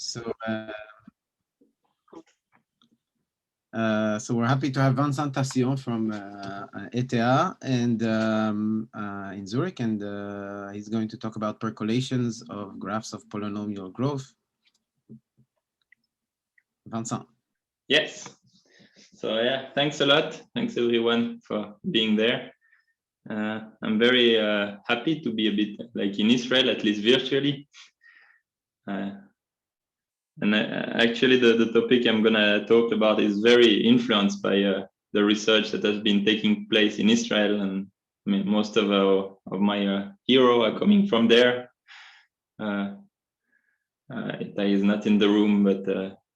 So, so we're happy to have Vincent Tassillon from ETH and in Zurich, and he's going to talk about percolations of graphs of polynomial growth. Vincent. Yes. So yeah, thanks a lot. Thanks everyone for being there. I'm very happy to be a bit like in Israel, at least virtually. And actually, the topic I'm gonna talk about is very influenced by the research that has been taking place in Israel, and I mean most of my heroes are coming from there. Itai is not in the room, but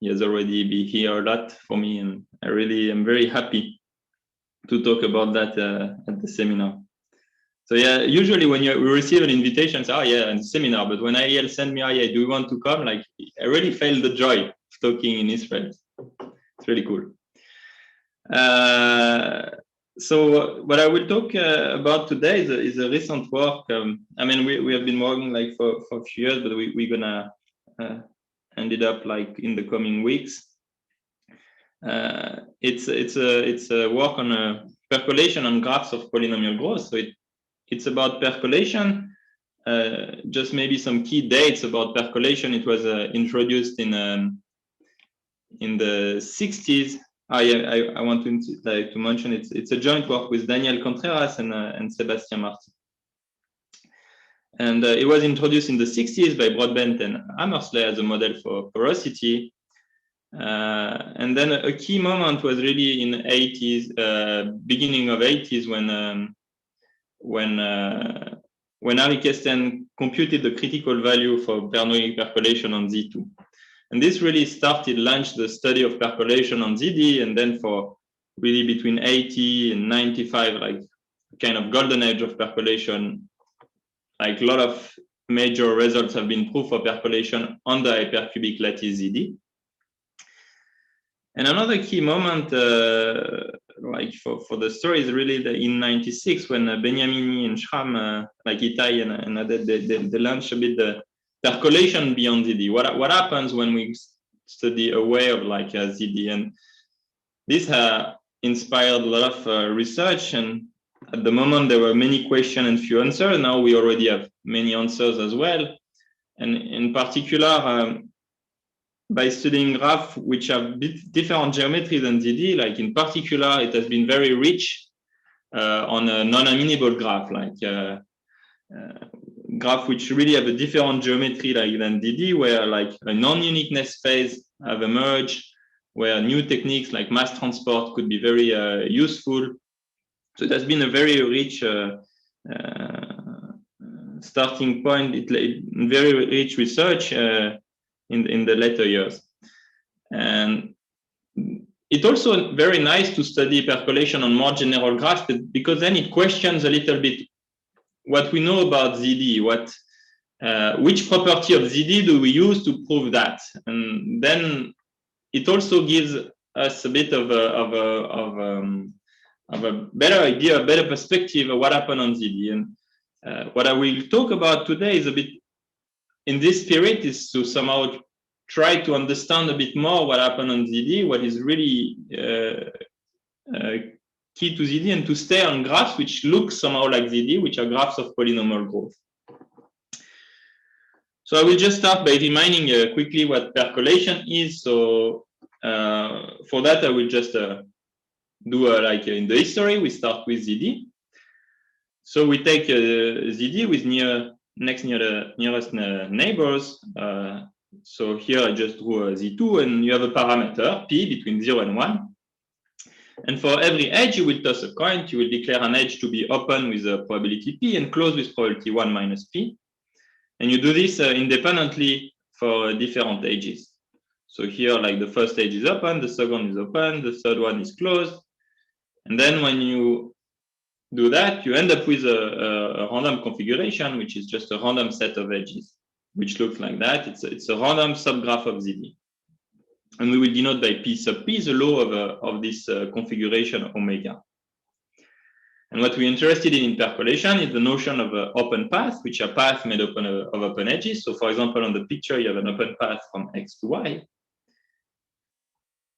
he has already been here a lot for me, and I really am very happy to talk about that at the seminar. So yeah, usually when we receive an invitation, say, oh yeah, and seminar, but when IEL send me, oh yeah, do you want to come? Like, I really felt the joy of talking in Israel. It's really cool. So what I will talk about today is a recent work. I mean, we have been working like for a few years, but we're gonna ended up like in the coming weeks. It's a work on percolation on graphs of polynomial growth. So it's about percolation. Just maybe some key dates about percolation. It was introduced in the 60s. I want to mention it's a joint work with Daniel Contreras and Sébastien Marty. And it was introduced in the 60s by Broadbent and Hammersley as a model for porosity. And then a key moment was really in the 80s, beginning of 80s, when Harry Kesten computed the critical value for Bernoulli percolation on Z2. And this really launched the study of percolation on ZD, and then for really between 80 and 95, like kind of golden age of percolation, like a lot of major results have been proved for percolation on the hypercubic lattice ZD. And another key moment, like for the story, is really in '96 when Benyamini and Schramm, like Itai and Aded, they launched a bit the percolation beyond ZD. What happens when we study away of like ZD? And this inspired a lot of research. And at the moment, there were many questions and few answers. Now we already have many answers as well. And in particular, by studying graphs which have different geometry than ZD, like in particular, it has been very rich on a non-amenable graph, like graph which really have a different geometry like than ZD, where like a non-uniqueness phase have emerged, where new techniques like mass transport could be very useful. So it has been a very rich starting point, very rich research in the later years. And it's also very nice to study percolation on more general graphs, because then it questions a little bit what we know about ZD, which property of ZD do we use to prove that? And then it also gives us a bit of a better idea, a better perspective of what happened on ZD. And what I will talk about today is a bit in this spirit, is to somehow try to understand a bit more what happened on ZD, what is really key to ZD, and to stay on graphs which look somehow like ZD, which are graphs of polynomial growth. So I will just start by reminding quickly what percolation is. So for that, I will just do like in the history, we start with ZD. So we take ZD with the nearest neighbors. So here I just drew a Z2, and you have a parameter P between 0 and 1. And for every edge, you will toss a coin. You will declare an edge to be open with a probability P and close with probability 1 minus P. And you do this independently for different edges. So here, like the first edge is open, the second is open, the third one is closed. And then when you do that, you end up with a random configuration, which is just a random set of edges, which looks like that. It's a random subgraph of ZD. And we will denote by P sub P the law of this configuration omega. And what we're interested in percolation is the notion of an open path, which are paths made up of open edges. So for example, on the picture, you have an open path from X to Y.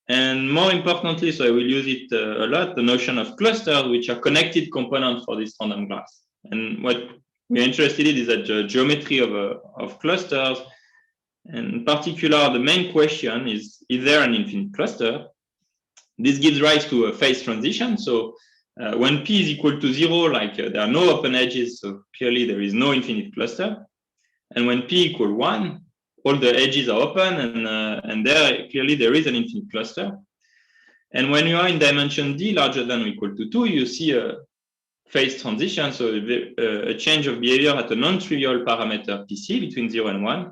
And more importantly, so I will use it a lot, the notion of clusters, which are connected components for this random graphs. And what we're interested in is that the geometry of clusters. And in particular, the main question is there an infinite cluster? This gives rise to a phase transition. So when P is equal to 0, like there are no open edges, so clearly there is no infinite cluster. And when P equal 1, all the edges are open, and there clearly there is an infinite cluster. And when you are in dimension D larger than or equal to 2, you see a phase transition, so a change of behavior at a non-trivial parameter PC between 0 and 1,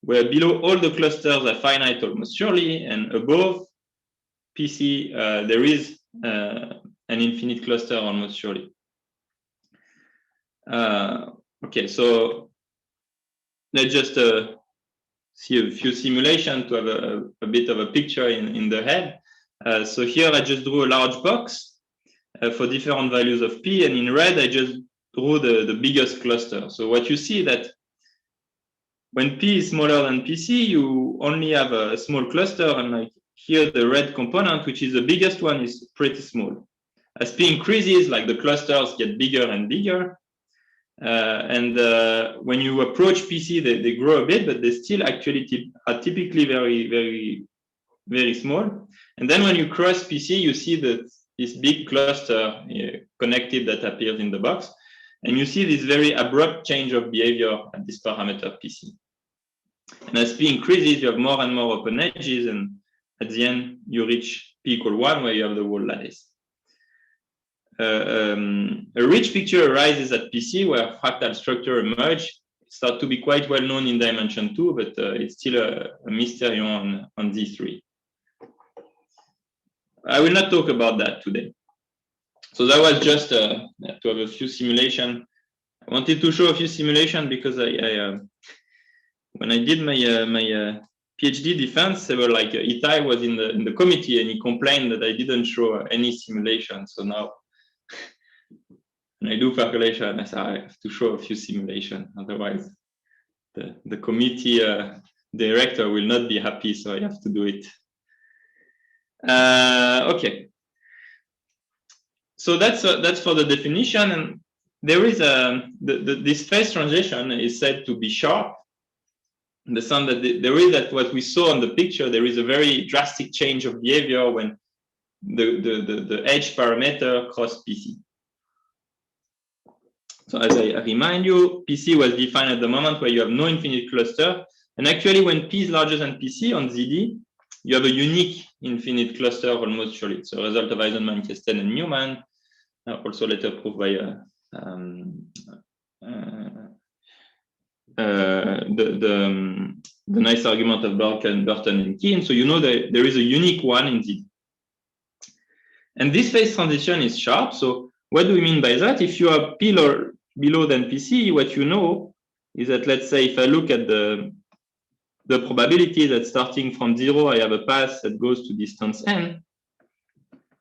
where below all the clusters are finite almost surely, and above PC there is an infinite cluster almost surely. Okay, so let's just see a few simulations to have a bit of a picture in the head. So here I just drew a large box for different values of P, and in red I just drew the biggest cluster. So what you see that when P is smaller than PC, you only have a small cluster, and like here the red component, which is the biggest one, is pretty small. As P increases, like the clusters get bigger and bigger. When you approach PC, they grow a bit, but they still actually are typically very, very, very small. And then when you cross PC, you see this big cluster connected that appears in the box. And you see this very abrupt change of behavior at this parameter PC. And as P increases, you have more and more open edges. And at the end, you reach P equal 1, where you have the whole lattice. A rich picture arises at PC where fractal structure emerge. Start to be quite well known in dimension 2, but it's still a mystery on D3. I will not talk about that today. So that was just to have a few simulations. I wanted to show a few simulations because when I did my PhD defense, they were like Itai was in the committee and he complained that I didn't show any simulation. So now when I do percolation, I say I have to show a few simulations. Otherwise, the committee director will not be happy. So I have to do it. Okay. So that's for the definition, and there is this phase transition is said to be sharp. In the sense that there is that what we saw on the picture, there is a very drastic change of behavior when the edge parameter cross PC. So as I remind you, PC was defined at the moment where you have no infinite cluster, and actually when P is larger than PC on ZD, you have a unique infinite cluster almost surely. It's a result of Eisenman, Kesten, and Newman, also later proved by the nice argument of Burton and Keene. So you know that there is a unique one in Z. And this phase transition is sharp. So what do we mean by that? If you are P below than PC, what you know is that, let's say, if I look at the probability that starting from 0, I have a path that goes to distance n,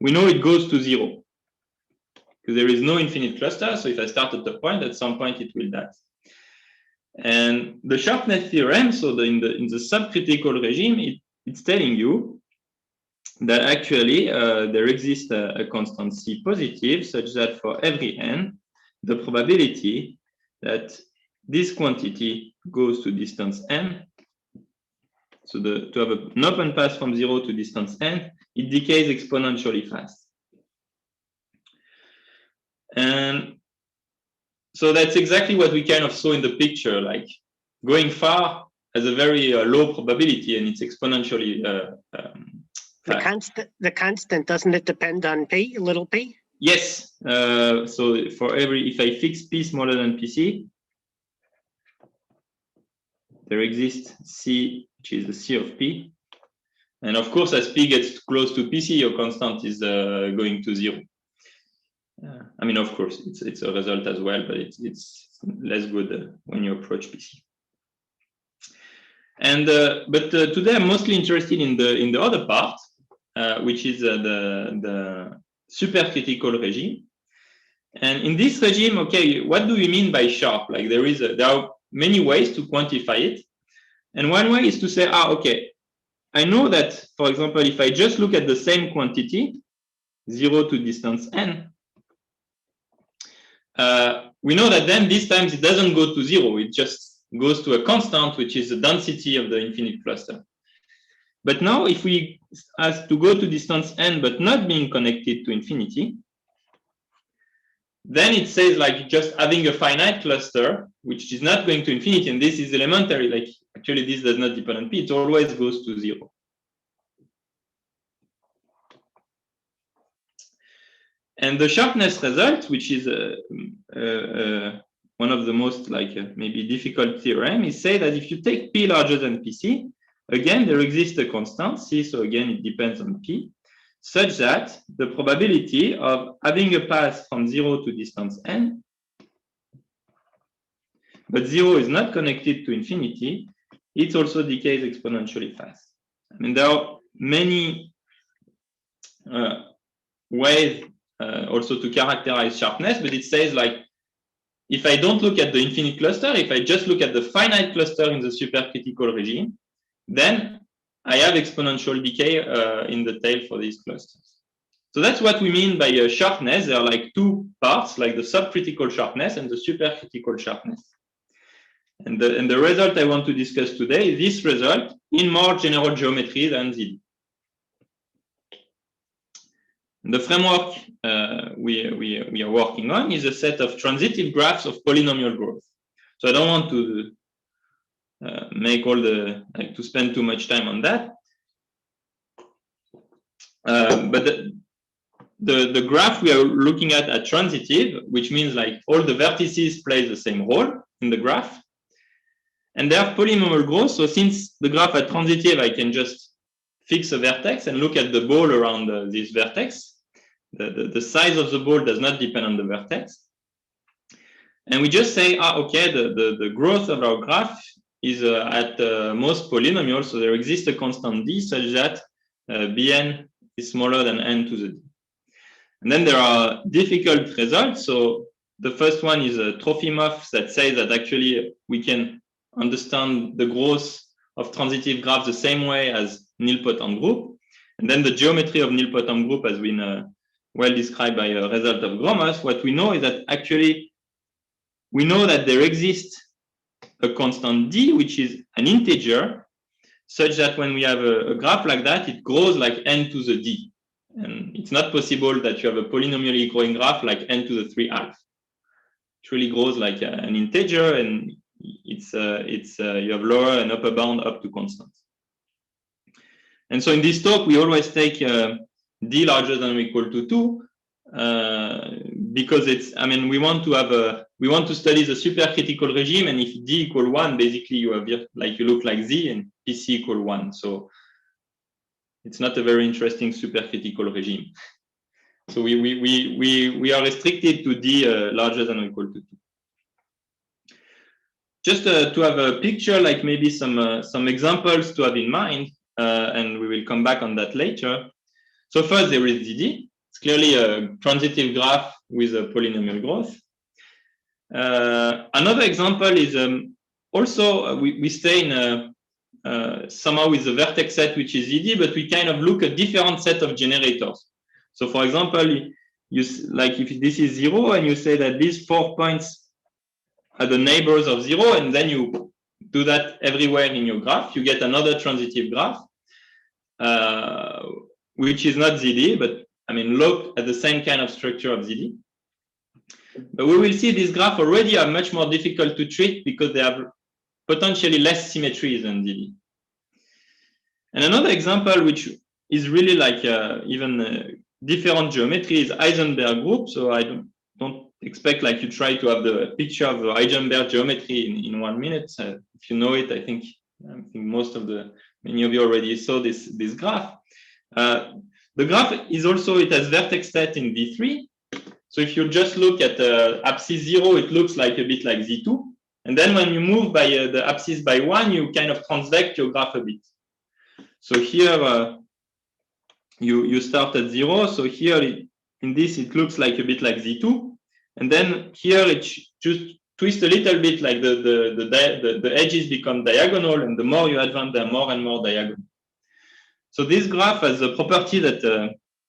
we know it goes to 0. Because there is no infinite cluster. So if I start at the point, at some point it will die. And the sharpness theorem, so in the subcritical regime, it's telling you that actually there exists a constant C positive such that for every n, the probability that this quantity goes to distance n, so to have an open path from 0 to distance n, it decays exponentially fast. And so that's exactly what we kind of saw in the picture, like going far has a very low probability and it's exponentially fast. The constant, doesn't it depend on P, little p? Yes. So for if I fix P smaller than PC, there exists C, which is the C of P. And of course, as P gets close to PC, your constant is going to 0. I mean, of course, it's a result as well, but it's less good when you approach PC. And but today I'm mostly interested in the other part, which is the supercritical regime. And in this regime, okay, what do we mean by sharp? Like there are many ways to quantify it. And one way is to say, okay, I know that, for example, if I just look at the same quantity, 0 to distance n, we know that then this times it doesn't go to 0. It just goes to a constant, which is the density of the infinite cluster. But now if we ask to go to distance n, but not being connected to infinity, then it says like just having a finite cluster, which is not going to infinity, and this is elementary, like actually this does not depend on p, it always goes to 0. And the sharpness result, which is one of the most maybe difficult theorem, is say that if you take p larger than pc, again, there exists a constant, c, so again, it depends on p, such that the probability of having a path from 0 to distance n, but 0 is not connected to infinity, it also decays exponentially fast. I mean, there are many ways also to characterize sharpness, but it says like, if I don't look at the infinite cluster, if I just look at the finite cluster in the supercritical regime, then I have exponential decay in the tail for these clusters. So that's what we mean by sharpness. There are like two parts, like the subcritical sharpness and the supercritical sharpness. And the result I want to discuss today is this result in more general geometry than ZD. The framework we are working on is a set of transitive graphs of polynomial growth. So I don't want to make all to spend too much time on that. But the graph we are looking at transitive, which means like all the vertices play the same role in the graph. And they have polynomial growth. So since the graph are transitive, I can just fix a vertex and look at the ball around this vertex. The size of the ball does not depend on the vertex. And we just say, okay, the growth of our graph is at most polynomial. So there exists a constant d such that bn is smaller than n to the d. And then there are difficult results. So the first one is Trofimov that says that actually we can understand the growth of transitive graphs the same way as nilpotent group. And then the geometry of nilpotent group has been well described by a result of Gromov. What we know is that actually we know that there exists a constant d, which is an integer, such that when we have a graph like that, it grows like n to the d. And it's not possible that you have a polynomially growing graph like n to the 3 half. It really grows like an integer, and you have lower and upper bound up to constants. And so in this talk, we always take d larger than or equal to 2 because we want to study the supercritical regime, and if d equal 1, basically you look like z, and pc equal 1. So it's not a very interesting supercritical regime. So we are restricted to d larger than or equal to 2. Just to have a picture, like maybe some examples to have in mind, and we will come back on that later. So first there is ZD. It's clearly a transitive graph with a polynomial growth. Another example is also we stay in somehow with the vertex set, which is ZD, but we kind of look at different set of generators. So for example, if this is 0 and you say that these 4 points are the neighbors of 0, and then you do that everywhere in your graph, you get another transitive graph, which is not ZD, but look at the same kind of structure of ZD. But we will see this graph already are much more difficult to treat because they have potentially less symmetries than ZD. And another example, which is really like even different geometry, is Heisenberg group. So I don't expect like you try to have the picture of the Heisenberg geometry in 1 minute. If you know it, I think many of you already saw this graph. The graph is also, it has vertex set in V3. So if you just look at axis 0, it looks like a bit like Z2. And then when you move by the axis by 1, you kind of transvect your graph a bit. So here you start at 0. So here in this, it looks like a bit like Z2. And then here it just twists a little bit, like the edges become diagonal, and the more you advance, they're more and more diagonal. So this graph has a property that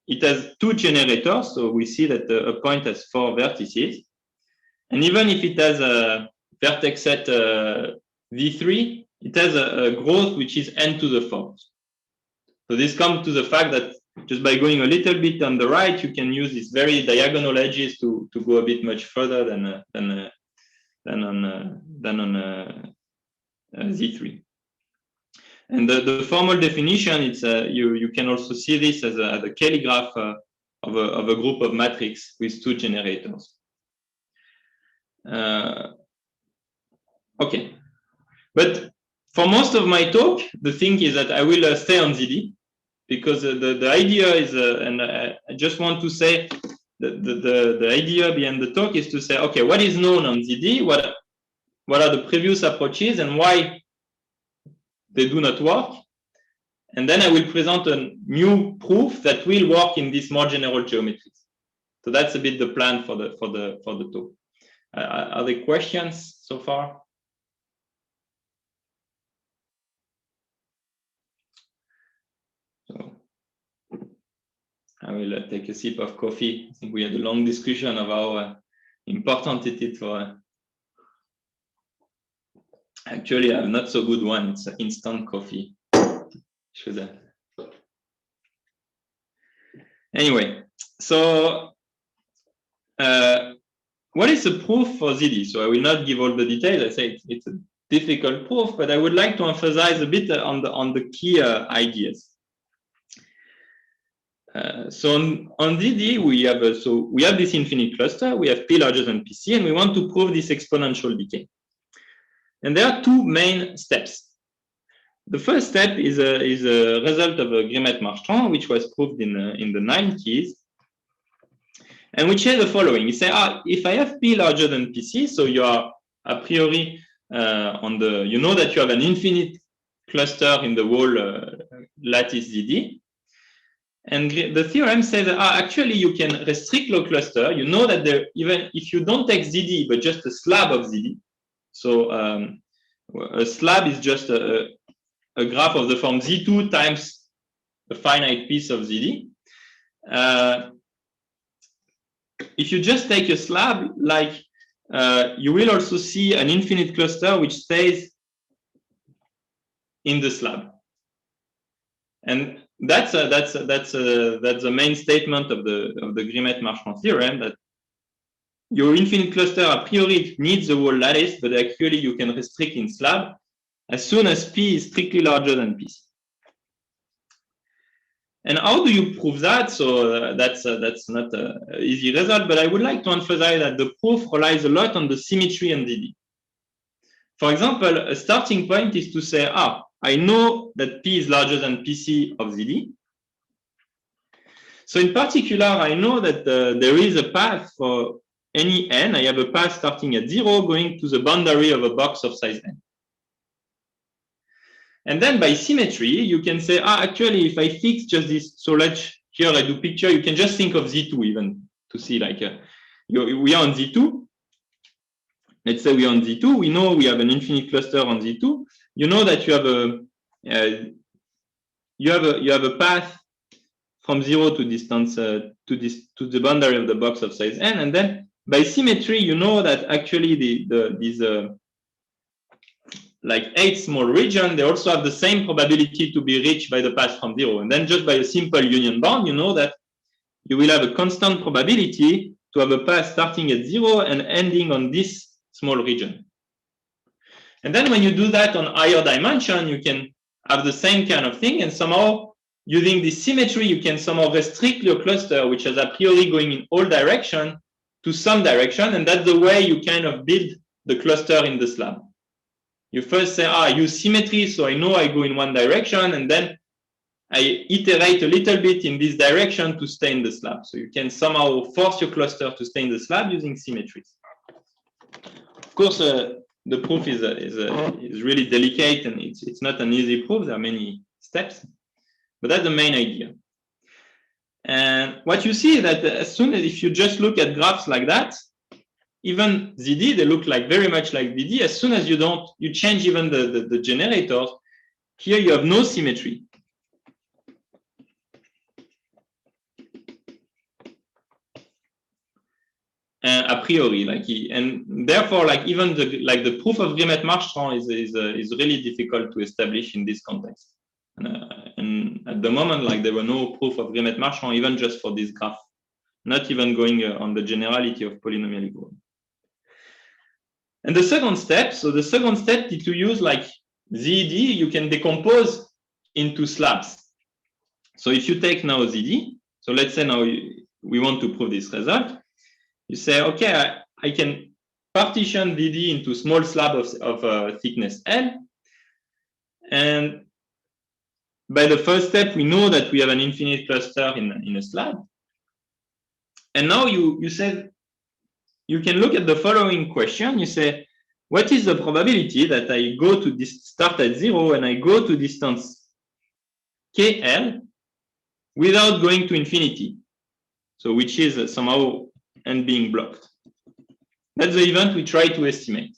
it has two generators. So we see that a point has 4 vertices. And even if it has a vertex set V3, it has a growth which is n to the 4th. So this comes to the fact that just by going a little bit on the right, you can use these very diagonal edges to go a bit much further than on Z3. And the formal definition, it's you can also see this as a Cayley graph of a group of matrix with 2 generators. Okay, but for most of my talk, the thing is that I will stay on ZD, because the idea is, and I just want to say the idea behind the talk is to say, okay, what is known on ZD, what are the previous approaches and why they do not work, and then I will present a new proof that will work in these more general geometries. So that's a bit the plan for the talk. Are there questions so far? So I will take a sip of coffee. I think we had a long discussion of how important it is for. Actually, I have not so good one. It's instant coffee. Anyway, so what is the proof for ZD? So I will not give all the details. I say it's a difficult proof, but I would like to emphasize a bit on the key ideas. So on ZD, we have this infinite cluster. We have P larger than PC, and we want to prove this exponential decay. And there are 2 main steps. The first step is a result of a Grimet-Marchand, which was proved in the 90s, and which says the following. You say, if I have P larger than PC, so you are a priori you know that you have an infinite cluster in the whole lattice ZD. And the theorem says that actually you can restrict the cluster. You know that even if you don't take ZD, but just a slab of ZD, so a slab is just a graph of the form Z2 times a finite piece of ZD. If you just take a slab, you will also see an infinite cluster which stays in the slab, and that's the main statement of the Grimet-Marchand theorem, that your infinite cluster a priori needs the whole lattice, but actually you can restrict in slab as soon as P is strictly larger than PC. And how do you prove that? So that's not an easy result, but I would like to emphasize that the proof relies a lot on the symmetry and ZD. For example, a starting point is to say, I know that P is larger than PC of ZD. So in particular, I know that there is a path for any n. I have a path starting at 0 going to the boundary of a box of size n. And then by symmetry, you can say, actually, if I fix just this, so here I do picture, you can just think of Z2 even to see we are on Z2. Let's say we are on Z2. We know we have an infinite cluster on Z2. You know that you have a path from 0 to distance to the boundary of the box of size n, and then by symmetry, you know that actually these 8 small regions, they also have the same probability to be reached by the path from 0. And then just by a simple union bound, you know that you will have a constant probability to have a path starting at 0 and ending on this small region. And then when you do that on higher dimension, you can have the same kind of thing, and somehow using this symmetry, you can somehow restrict your cluster, which is a priori going in all directions, to some direction, and that's the way you kind of build the cluster in the slab. You first say, I use symmetry, so I know I go in one direction, and then I iterate a little bit in this direction to stay in the slab. So you can somehow force your cluster to stay in the slab using symmetries. Of course, the proof is really delicate, and it's not an easy proof. There are many steps, but that's the main idea. And what you see is that as soon as if you just look at graphs like that, even ZD, they look like very much like DD. As soon as you change even the generators, here you have no symmetry. A priori, and therefore, even the proof of Grimet-Marchand is really difficult to establish in this context. And at the moment, there were no proof of Grimet-Marchand even just for this graph, not even going on the generality of polynomial equal. And the second step, is to use ZD, you can decompose into slabs. So if you take now ZD, so let's say now we want to prove this result. You say, okay, I can partition DD into small slab of thickness L. And by the first step, we know that we have an infinite cluster in a slab. And now you said, you can look at the following question. You say, what is the probability that I go to this start at 0 and I go to distance KL without going to infinity? So which is somehow and being blocked. That's the event we try to estimate.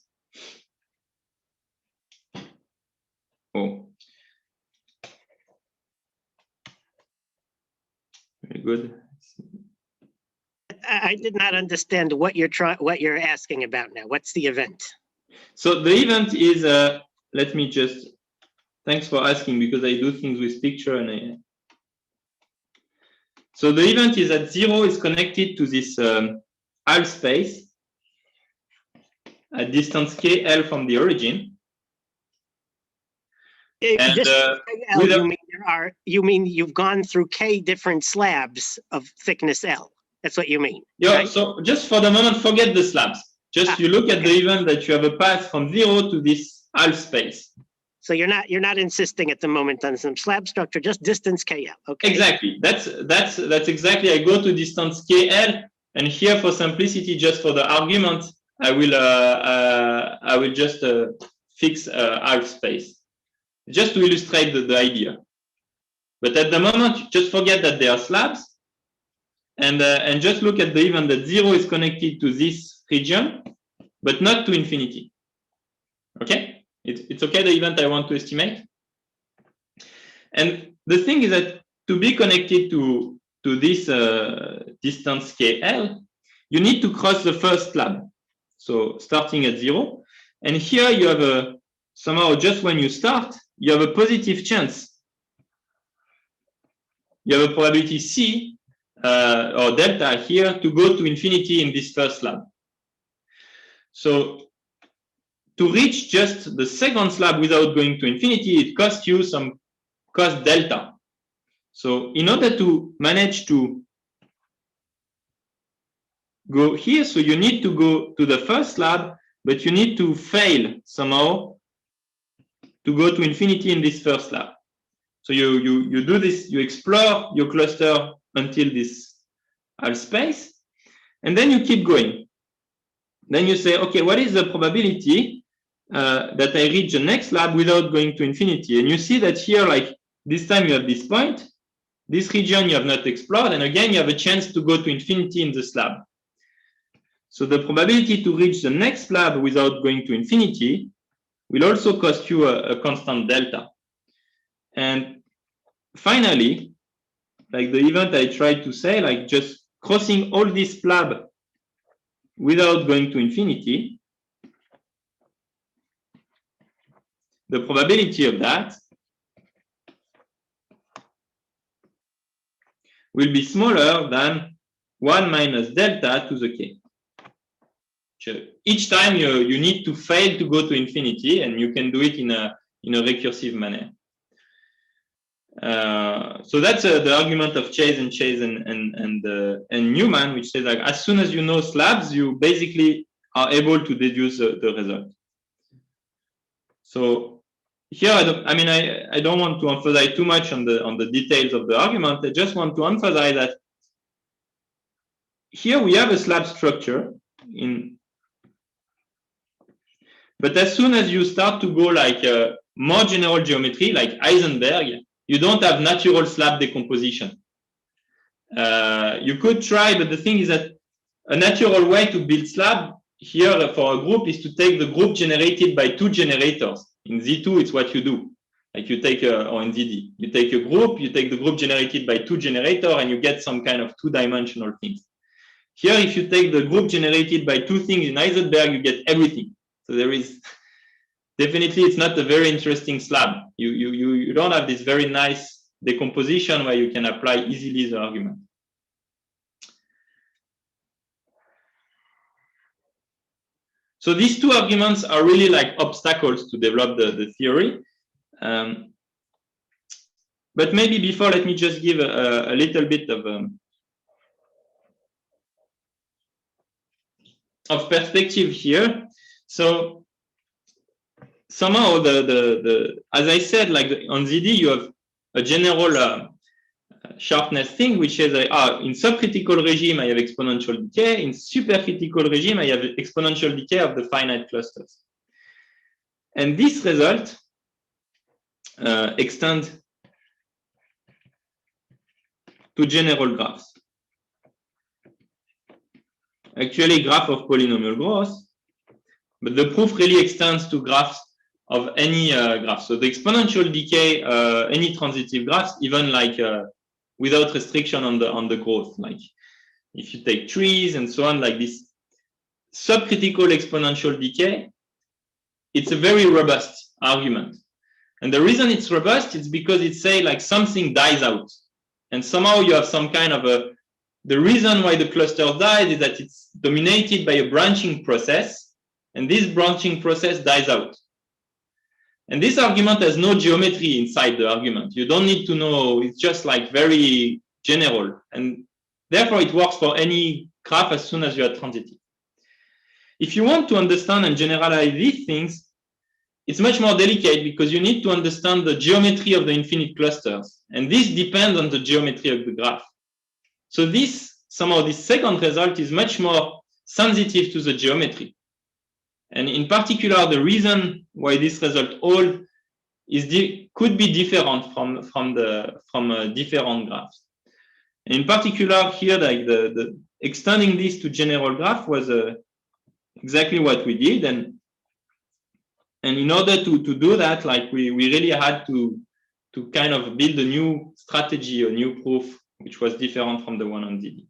Oh, very good. I did not understand what you're asking about now. What's the event? So the event is, let me just, thanks for asking, because I do things with picture and so the event is that 0 is connected to this half space at distance KL from the origin. And, you mean you've gone through K different slabs of thickness L. That's what you mean. Yeah, right? So just for the moment, forget the slabs. Just you look at the event that you have a path from 0 to this half space. So you're not insisting at the moment on some slab structure, just distance KL. Okay. Exactly. That's exactly. I go to distance KL, and here for simplicity, just for the argument, I will just fix half space, just to illustrate the idea. But at the moment, just forget that they are slabs, and just look at the event that 0 is connected to this region, but not to infinity. Okay. It's okay, the event I want to estimate. And the thing is that to be connected to this distance KL, you need to cross the first slab. So starting at 0. And here you have somehow just when you start, you have a positive chance. You have a probability C or delta here to go to infinity in this first slab. So to reach just the second slab without going to infinity, it costs you some cost delta. So in order to manage to go here, so you need to go to the first slab, but you need to fail somehow to go to infinity in this first slab. So you do this, you explore your cluster until this half space, and then you keep going. Then you say, okay, what is the probability that I reach the next slab without going to infinity? And you see that here, this time you have this point, this region you have not explored, and again you have a chance to go to infinity in the slab. So the probability to reach the next slab without going to infinity will also cost you a constant delta. And finally, the event I tried to say, just crossing all this slab without going to infinity, the probability of that will be smaller than 1 minus delta to the k. So each time you need to fail to go to infinity, and you can do it in a recursive manner. So that's the argument of Chase and Newman, which says as soon as you know slabs, you basically are able to deduce the result. So here, I don't want to emphasize too much on the details of the argument. I just want to emphasize that here we have a slab structure but as soon as you start to go more general geometry, like Heisenberg, you don't have natural slab decomposition. You could try, but the thing is that a natural way to build slab here for a group is to take the group generated by two generators. In Z2, it's what you do. Like you take, or in ZD, you take a group, you take the group generated by two generators, and you get some kind of two-dimensional things. Here, if you take the group generated by two things in Heisenberg, you get everything. So there is definitely, it's not a very interesting slab. You don't have this very nice decomposition where you can apply easily the argument. So these two arguments are really like obstacles to develop the theory. But maybe before, let me just give a little bit of perspective here. So somehow as I said, like on ZD, you have a general sharpness thing, which is in subcritical regime, I have exponential decay. In supercritical regime, I have exponential decay of the finite clusters. And this result extends to general graphs. Actually, graph of polynomial growth, but the proof really extends to graphs of any graph. So the exponential decay, any transitive graphs, even like without restriction on the growth, like if you take trees and so on, like this subcritical exponential decay, it's a very robust argument. And the reason it's robust is because it says like something dies out. And somehow you have some kind of the reason why the cluster dies is that it's dominated by a branching process, and this branching process dies out. And this argument has no geometry inside the argument. You don't need to know, it's just like very general. And therefore it works for any graph as soon as you are transitive. If you want to understand and generalize these things, it's much more delicate because you need to understand the geometry of the infinite clusters. And this depends on the geometry of the graph. So somehow this second result is much more sensitive to the geometry. And in particular, the reason why this result holds could be different from different graphs. And in particular, here, like the extending this to general graph was exactly what we did. And in order to do that, like we really had to kind of build a new strategy, a new proof, which was different from the one on ZD.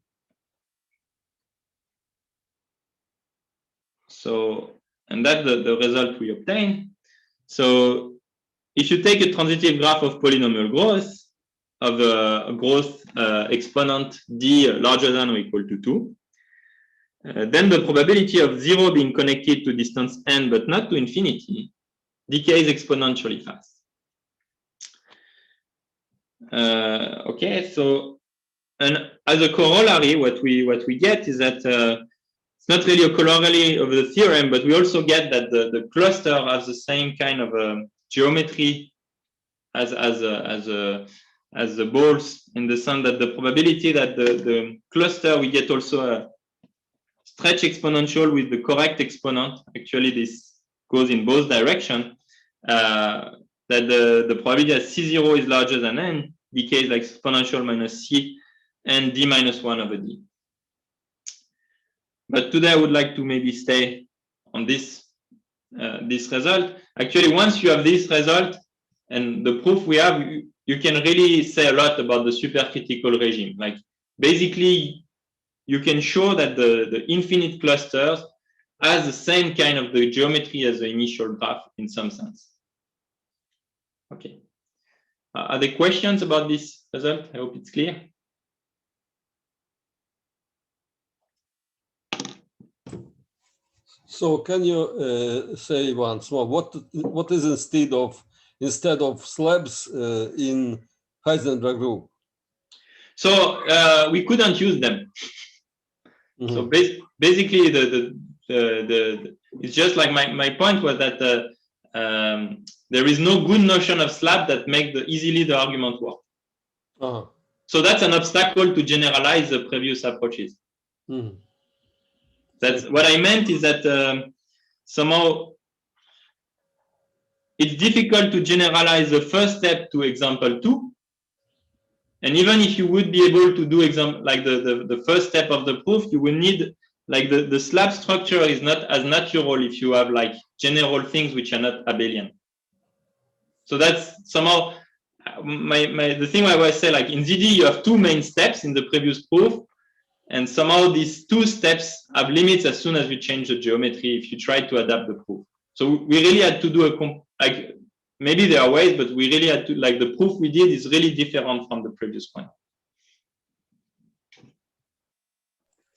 So, and that's the result we obtained. So if you take a transitive graph of polynomial growth, of a growth exponent d larger than or equal to 2, then the probability of 0 being connected to distance n but not to infinity decays exponentially fast. Okay, so and as a corollary, what we get is that it's not really a corollary of the theorem, but we also get that the cluster has the same kind of geometry as the balls, in the sense that the probability that the cluster we get also a stretch exponential with the correct exponent. Actually, this goes in both directions. That the probability that C0 is larger than n decays like exponential minus C and d minus 1 over d. But today I would like to maybe stay on this result. Actually, once you have this result and the proof we have, you can really say a lot about the supercritical regime. Like basically, you can show that the infinite clusters has the same kind of the geometry as the initial graph in some sense. Okay. Are there questions about this result? I hope it's clear. So can you say once more what is instead of slabs in Heisenberg group? So we couldn't use them. Mm-hmm. So basically, it's just like my point was that there is no good notion of slab that make easily the argument work. Uh-huh. So that's an obstacle to generalize the previous approaches. Mm-hmm. That's what I meant is that somehow it's difficult to generalize the first step to example 2. And even if you would be able to do like the first step of the proof, you will need like the slab structure is not as natural if you have like general things which are not abelian. So that's somehow the thing I always say, like in ZD, you have two main steps in the previous proof. And somehow these two steps have limits as soon as you change the geometry if you try to adapt the proof. So we really had to do like, maybe there are ways, but we really had to, like the proof we did is really different from the previous one.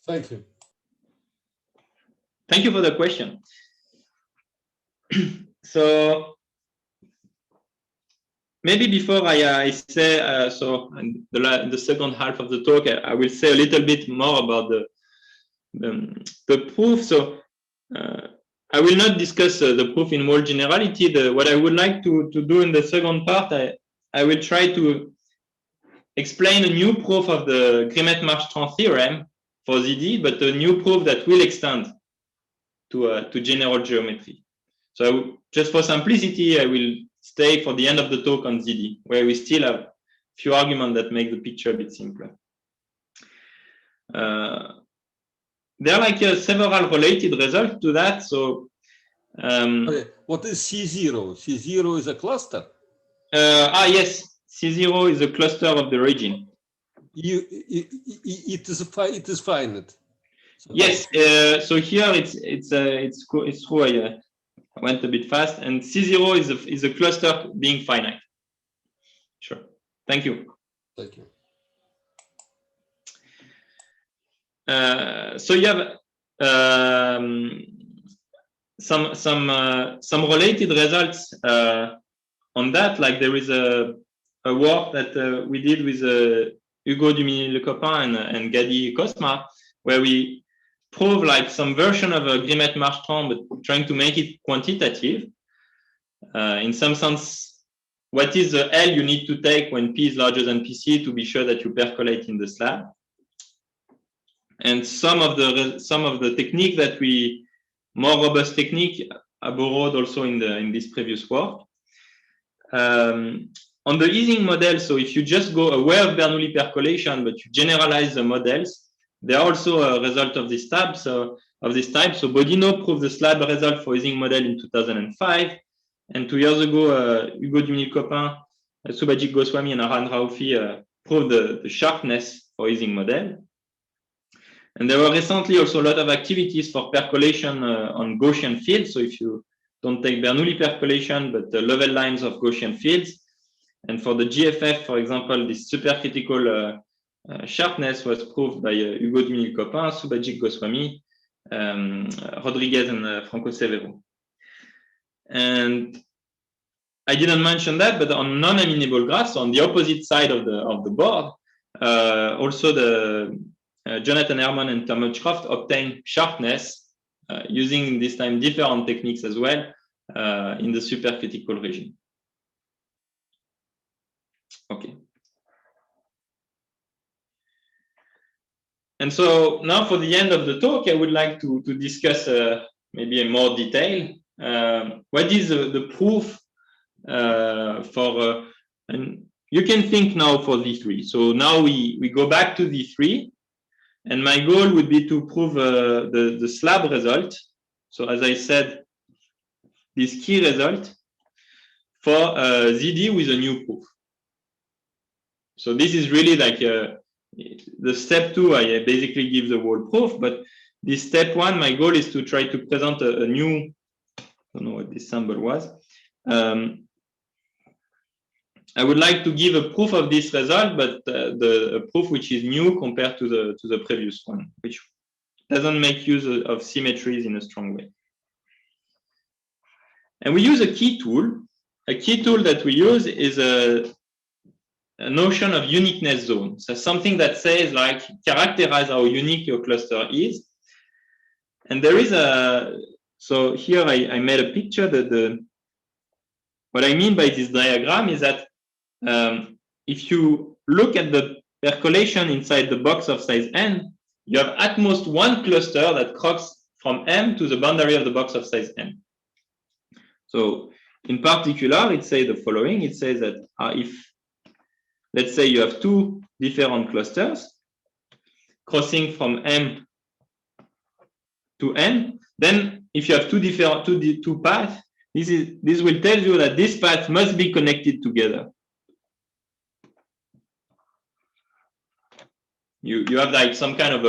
Thank you. Thank you for the question. So maybe before I say, so in the second half of the talk, I will say a little bit more about the proof. So I will not discuss the proof in more generality. What I would like to do in the second part, I will try to explain a new proof of the Grimet-Marchand theorem for ZD, but a new proof that will extend to general geometry. So just for simplicity, I will stay for the end of the talk on ZD, where we still have a few arguments that make the picture a bit simpler. There are like several related results to that. So, Okay. What is C0? C0 is a cluster. Yes, C0 is a cluster of the region. It is finite. So yes. So here it's true. I went a bit fast, and C0 is a cluster being finite. Sure. Thank you. Thank you. So you have some related results on that. Like there is a work that we did with Hugo Duminy-Lecopain and Gadi Cosma, where we prove like some version of a Grimet-Marchand, but trying to make it quantitative. In some sense, what is the L you need to take when P is larger than PC to be sure that you percolate in the slab? And some of the technique that more robust technique are borrowed also in this previous work. On the Ising model, so if you just go aware of Bernoulli percolation, but you generalize the models, they are also a result of this type. So Bodino proved the slab result for Ising model in 2005. And 2 years ago, Hugo Duminy-Lecopain, Subhajit Goswami, and Aran Raufi proved the sharpness for Ising model. And there were recently also a lot of activities for percolation on Gaussian fields. So if you don't take Bernoulli percolation, but the level lines of Gaussian fields. And for the GFF, for example, this supercritical sharpness was proved by Hugo Duminy-Lecopain, Subhajit Goswami, Rodriguez, and Franco Severo. And I didn't mention that, but on non-amenable graphs, on the opposite side of the board, also the Jonathan Herman and Tom Hodgecroft obtained sharpness using this time different techniques as well in the supercritical region. Okay. And so now for the end of the talk, I would like to discuss maybe in more detail what is the proof for, and you can think now for V3. So now we go back to V3. And my goal would be to prove the slab result. So as I said, this key result for ZD with a new proof. So this is really like the step 2, I basically give the whole proof, but this step 1, my goal is to try to present a new, I don't know what this symbol was. I would like to give a proof of this result, but a proof which is new compared to the previous one, which doesn't make use of symmetries in a strong way. And we use a key tool. A key tool that we use is a notion of uniqueness zone. So something that says like characterize how unique your cluster is. And there is so here I made a picture that what I mean by this diagram is that if you look at the percolation inside the box of size n, you have at most one cluster that crosses from M to the boundary of the box of size n. So in particular, it says the following. It says that if, let's say you have 2 different clusters crossing from M to n, then if you have two paths, this will tell you that this path must be connected together. You have like some kind of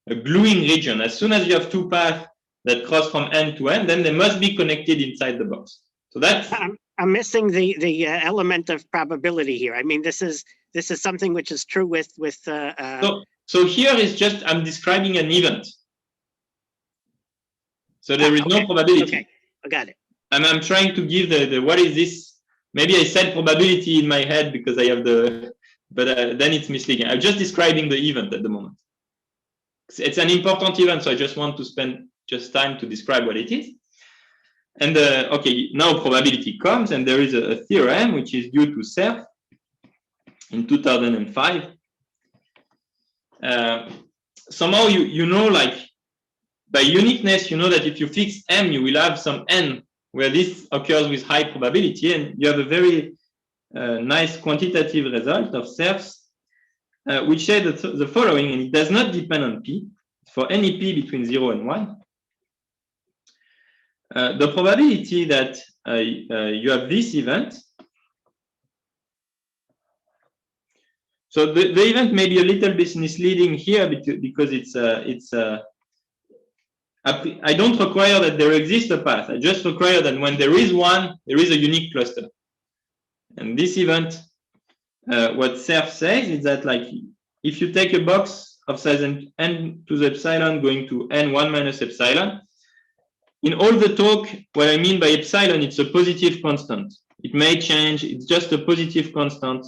a gluing region. As soon as you have two paths that cross from n to n, then they must be connected inside the box. So that's I'm missing the element of probability here. I mean, this is something which is true with so here is just I'm describing an event. So there is no probability. Okay, I got it. I'm trying to give the what is this? Maybe I said probability in my head because I have but then it's misleading. I'm just describing the event at the moment. It's an important event, so I just want to spend just time to describe what it is. And okay, now probability comes, and there is a theorem which is due to Cerf in 2005. Somehow you know, like by uniqueness, you know that if you fix m, you will have some n where this occurs with high probability, and you have a very nice quantitative result of Cerf's, which says the following, and it does not depend on p. For any p between 0 and 1, the probability that you have this event, so the event may be a little bit misleading here because I don't require that there exists a path. I just require that when there is one, there is a unique cluster. And this event, what Cerf says is that, like, if you take a box of size n to the epsilon going to n1 minus epsilon, in all the talk, what I mean by epsilon, it's a positive constant. It may change, it's just a positive constant,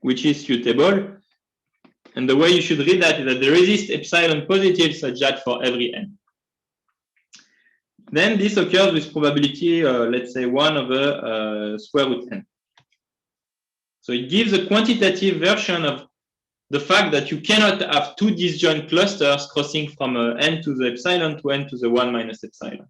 which is suitable. And the way you should read that is that there exists epsilon positive such that for every n. Then this occurs with probability, let's say 1 over square root n. So it gives a quantitative version of the fact that you cannot have two disjoint clusters crossing from n to the epsilon to n to the 1 minus epsilon.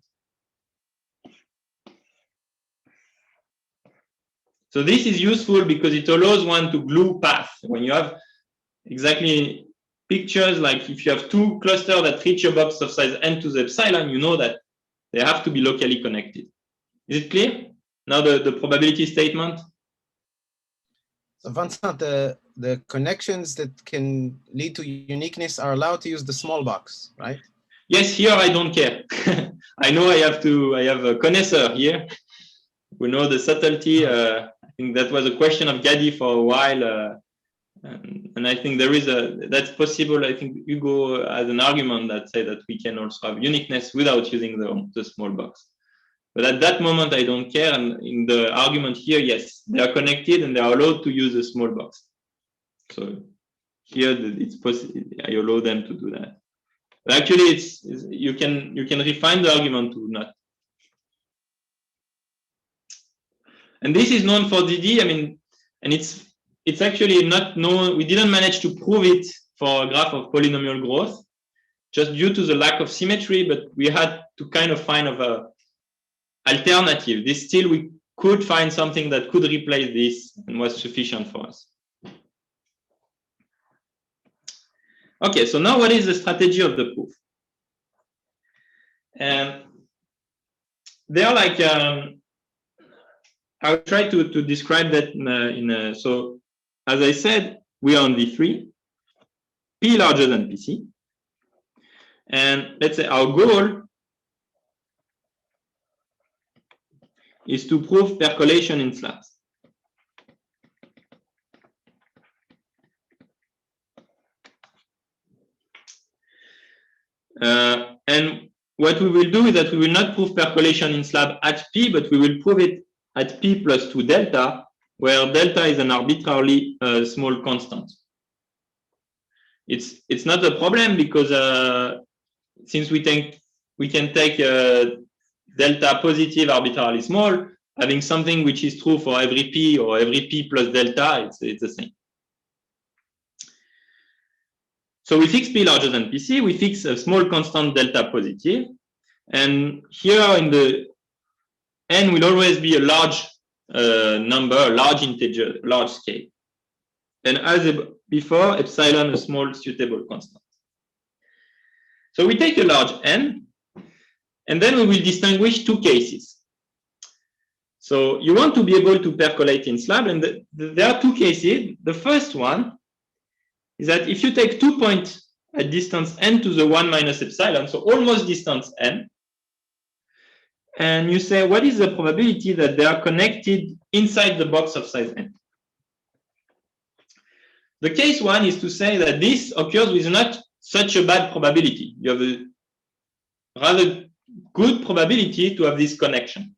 So this is useful because it allows one to glue paths. When you have exactly pictures, like if you have two clusters that reach a box of size n to the epsilon, you know that they have to be locally connected. Is it clear? Now the probability statement. So Vincent, the connections that can lead to uniqueness are allowed to use the small box, right? Yes, here I don't care. I know I have a connoisseur here. We know the subtlety. I think that was a question of Gadi for a while. And I think that's possible. I think Hugo has an argument that say that we can also have uniqueness without using the small box. But at that moment, I don't care. And in the argument here, yes, they are connected and they are allowed to use a small box. So here it's possible. I allow them to do that. But actually, you can refine the argument to not. And this is known for DD. I mean, and it's actually not known. We didn't manage to prove it for a graph of polynomial growth, just due to the lack of symmetry. But we had to kind of find a alternative. This still we could find something that could replace this and was sufficient for us. Okay, so now what is the strategy of the proof? They are like I'll try to describe that so as I said, we are on V3, P larger than PC, and let's say our goal is to prove percolation in slabs. And what we will do is that we will not prove percolation in slab at P, but we will prove it at P plus 2 delta, where delta is an arbitrarily small constant. It's not a problem because since we can take delta positive arbitrarily small, having something which is true for every P or every P plus delta, it's the same. So we fix P larger than PC, we fix a small constant delta positive, and here in the n will always be a large number, a large integer, large scale. And as before, epsilon a small suitable constant. So we take a large n, and then we will distinguish two cases. So you want to be able to percolate in slab, and there are two cases. The first one is that if you take 2 points at distance n to the 1 minus epsilon, so almost distance n, and you say, what is the probability that they are connected inside the box of size n? The case one is to say that this occurs with not such a bad probability. You have a rather good probability to have this connection.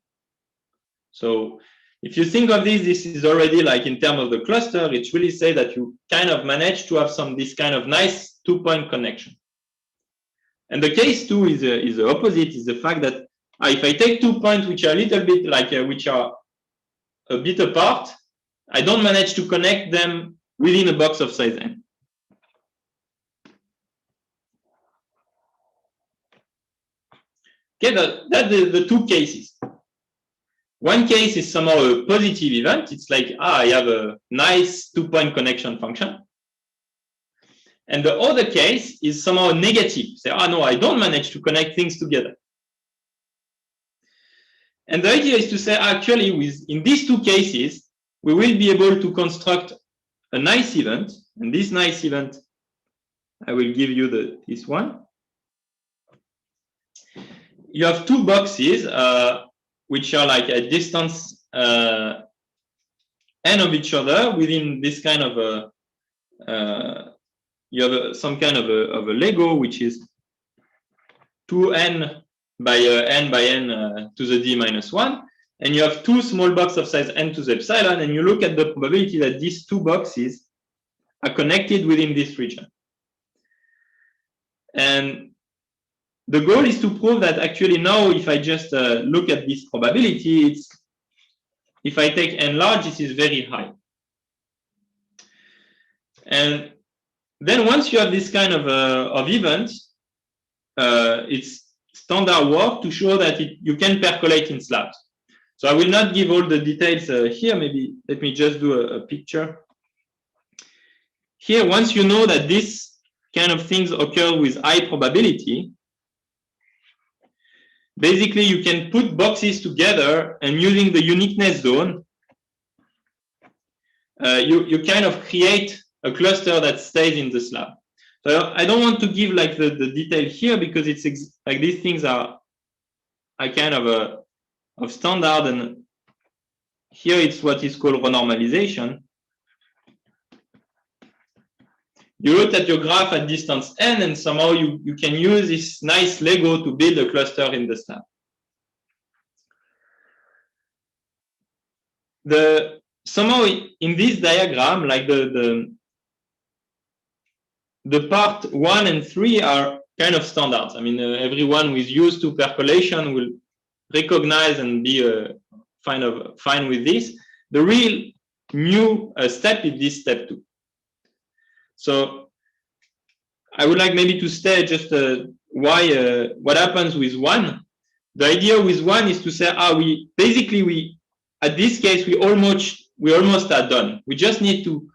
So if you think of this is already like in terms of the cluster, it's really say that you kind of manage to have this kind of nice 2-point connection. And the case two is the opposite, is the fact that if I take 2 points which are a little bit like, which are a bit apart, I don't manage to connect them within a box of size n. Okay, that's the two cases. One case is somehow a positive event. It's like, I have a nice 2-point connection function. And the other case is somehow negative. Say, no, I don't manage to connect things together. And the idea is to say, actually, in these two cases, we will be able to construct a nice event. And this nice event, I will give you this one. You have two boxes, which are like a distance n of each other within this kind of you have some kind of a Lego, which is 2n by n by n to the d minus 1. And you have two small boxes of size n to the epsilon, and you look at the probability that these two boxes are connected within this region. And the goal is to prove that actually now, if I just look at this probability, if I take n large, this is very high. And then once you have this kind of event, it's standard work to show that you can percolate in slabs. So I will not give all the details here. Maybe let me just do a picture. Here, once you know that this kind of things occur with high probability, basically you can put boxes together, and using the uniqueness zone, you kind of create a cluster that stays in the slab. So I don't want to give like the detail here, because it's like these things are kind of standard, and here it's what is called renormalization. You look at your graph at distance n, and somehow you can use this nice Lego to build a cluster in the slab. Somehow in this diagram, like the part 1 and 3 are kind of standards. I mean, everyone who is used to percolation will recognize and be fine with this. The real new step is this step 2. So I would like maybe to say just what happens with 1. The idea with 1 is to say, at this case, we almost are done. We just need to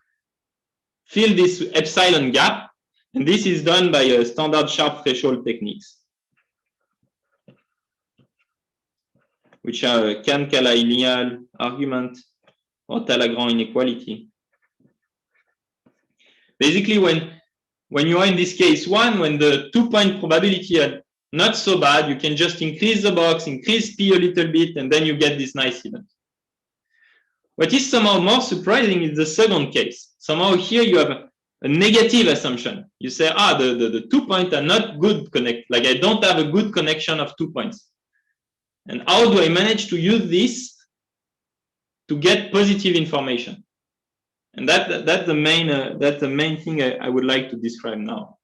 fill this epsilon gap. And this is done by standard sharp threshold techniques, which are Kahm-Kalailial argument or Talagrand inequality. Basically, when you are in this case 1, when the 2-point probability are not so bad, you can just increase the box, increase P a little bit, and then you get this nice event. What is somehow more surprising is the second case. Somehow here you have a negative assumption. You say, the 2 points are not good connect. Like I don't have a good connection of 2 points. And how do I manage to use this to get positive information? And that's the main thing I would like to describe now.